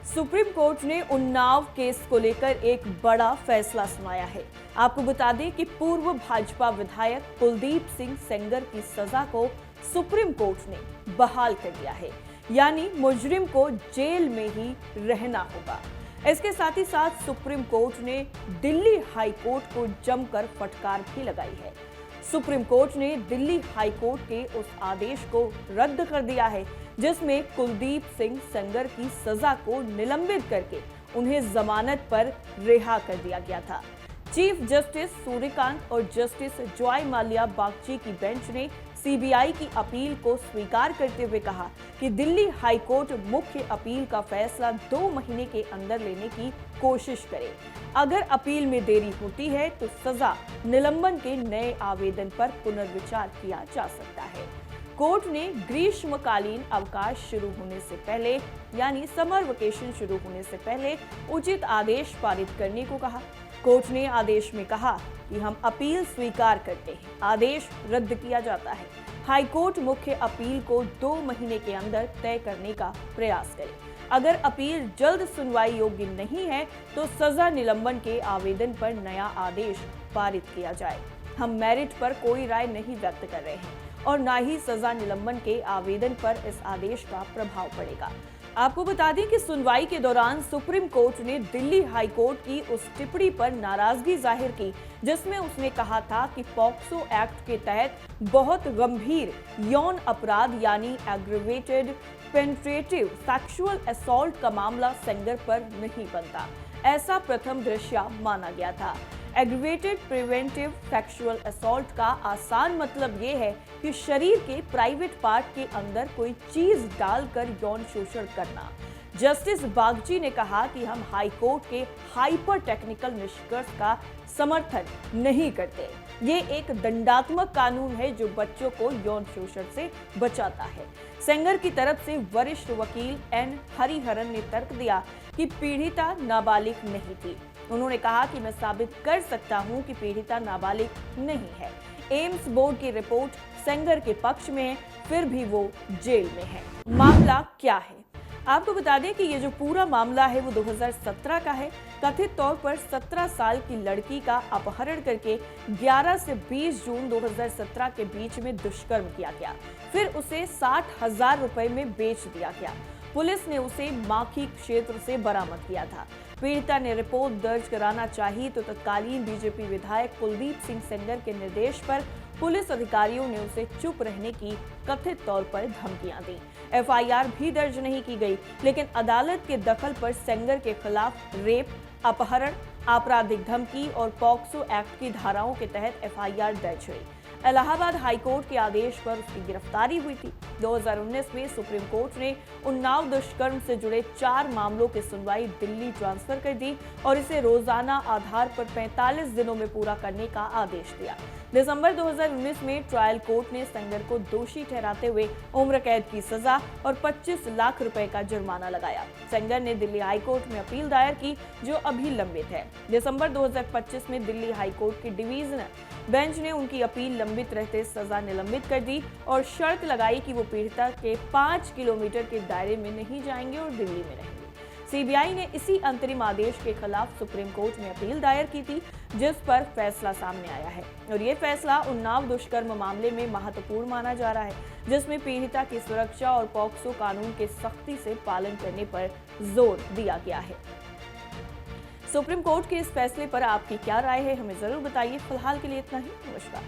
Supreme court ने Unnao case को लेकर एक बड़ा फैसला सुनाया है। आपको बता दें कि पूर्व भाजपा विधायक कुलदीप सिंह सेंगर की सजा को सुप्रीम कोर्ट ने बहाल कर दिया है, यानी मुजरिम को जेल में ही रहना होगा। इसके साथ ही साथ सुप्रीम कोर्ट ने दिल्ली हाई कोर्ट को जमकर फटकार भी लगाई है। सुप्रीम कोर्ट ने दिल्ली हाई कोर्ट के उस आदेश को रद्द कर दिया है जिसमें कुलदीप सिंह सेंगर की सजा को निलंबित करके उन्हें जमानत पर रिहा कर दिया गया था। चीफ जस्टिस सूर्यकांत और जस्टिस जॉय माल्या बागची की बेंच ने सीबीआई की अपील को स्वीकार करते हुए कहा कि दिल्ली हाई कोर्ट मुख्य अपील का फैसला 2 महीने के अंदर लेने की कोशिश करे। अगर अपील में देरी होती है तो सजा निलंबन के नए आवेदन पर पुनर्विचार किया जा सकता है। कोर्ट ने ग्रीष्मकालीन अवकाश शुरू होने से पहले, यानी समर वेकेशन शुरू होने से पहले उचित आदेश पारित करने को कहा। कोर्ट ने आदेश में कहा कि हम अपील स्वीकार करते हैं, आदेश रद्द किया जाता है। हाई कोर्ट मुख्य अपील को 2 महीने के अंदर तय करने का प्रयास करे। अगर अपील जल्द सुनवाई योग्य नहीं है तो सजा निलंबन के आवेदन पर नया आदेश पारित किया जाए। हम मेरिट पर कोई राय नहीं व्यक्त कर रहे हैं और न ही सजा निलंबन के आवेदन पर इस आदेश का प्रभाव पड़ेगा। आपको बता दें कि सुनवाई के दौरान सुप्रीम कोर्ट ने दिल्ली हाई कोर्ट की उस टिप्पणी पर नाराजगी जाहिर की जिसमें उसने कहा था कि पॉक्सो एक्ट के तहत बहुत गंभीर यौन अपराध यानी एग्रीवेटेड पेनिट्रेटिव सेक्सुअल असॉल्ट का मामला सेंगर पर नहीं बनता। ऐसा प्रथम दृष्टया माना गया था। एग्रीवेटेड प्रिवेंटिव सेक्सुअल असॉल्ट का आसान मतलब ये है कि शरीर के प्राइवेट पार्ट के अंदर कोई चीज डालकर यौन शोषण करना। जस्टिस बागची ने कहा कि हम हाई कोर्ट के हाइपर टेक्निकल निष्कर्ष का समर्थन नहीं करते। ये एक दंडात्मक कानून है जो बच्चों को यौन शोषण से बचाता है। सेंगर की तरफ से वरिष्ठ वकील एन हरिहरन ने तर्क दिया कि पीड़िता नाबालिग नहीं थी। उन्होंने कहा कि मैं साबित कर सकता हूं कि पीड़िता नाबालिग नहीं है। एम्स बोर्ड की रिपोर्ट सेंगर के पक्ष में है, फिर भी वो जेल में है। मामला क्या है? आपको बता दें कि ये जो पूरा मामला है वो 2017 का है। कथित तौर पर 17 साल की लड़की का अपहरण करके 11 से 20 जून 2017 के बीच में दुष्कर्म किया गया। फिर उसे 60,000 रुपए में बेच दिया गया। पुलिस ने उसे माखी क्षेत्र से बरामद किया था। पीड़िता ने रिपोर्ट दर्ज कराना चाही तो तत्कालीन बीजेपी विधायक कुलदीप सिंह सेंगर के निर्देश पर पुलिस अधिकारियों ने उसे चुप रहने की कथित तौर पर धमकियां दी। एफआईआर भी दर्ज नहीं की गई, लेकिन अदालत के दखल पर सेंगर के खिलाफ रेप, अपहरण, आपराधिक धमकी और पॉक्सो एक्ट की धाराओं के तहत एफआईआर दर्ज हुई। इलाहाबाद हाईकोर्ट के आदेश पर उसकी गिरफ्तारी हुई थी। 2019 में सुप्रीम कोर्ट ने उन्नाव दुष्कर्म से जुड़े 4 मामलों की सुनवाई दिल्ली ट्रांसफर कर दी और इसे रोजाना आधार पर 45 दिनों में पूरा करने का आदेश दिया। दिसंबर 2019 में ट्रायल कोर्ट ने सेंगर को दोषी ठहराते हुए उम्र कैद की सजा और 25 लाख रुपए का जुर्माना लगाया। सेंगर ने दिल्ली हाई कोर्ट में अपील दायर की जो अभी लंबित है। दिसंबर 2025 में दिल्ली हाई कोर्ट की डिवीजनल बेंच ने उनकी अपील लंबित रहते सजा निलंबित कर दी और शर्त लगाई कि वो पीड़िता के 5 किलोमीटर के दायरे में नहीं जाएंगे और दिल्ली में रहेंगे। सीबीआई ने इसी अंतरिम आदेश के खिलाफ सुप्रीम कोर्ट में अपील दायर की थी जिस पर फैसला सामने आया है और ये फैसला उन्नाव दुष्कर्म मामले में महत्वपूर्ण माना जा रहा है जिसमें पीड़िता की सुरक्षा और पॉक्सो कानून के सख्ती से पालन करने पर जोर दिया गया है। सुप्रीम कोर्ट के इस फैसले पर आपकी क्या राय है, हमें जरूर बताइए। फिलहाल के लिए इतना ही। नमस्कार।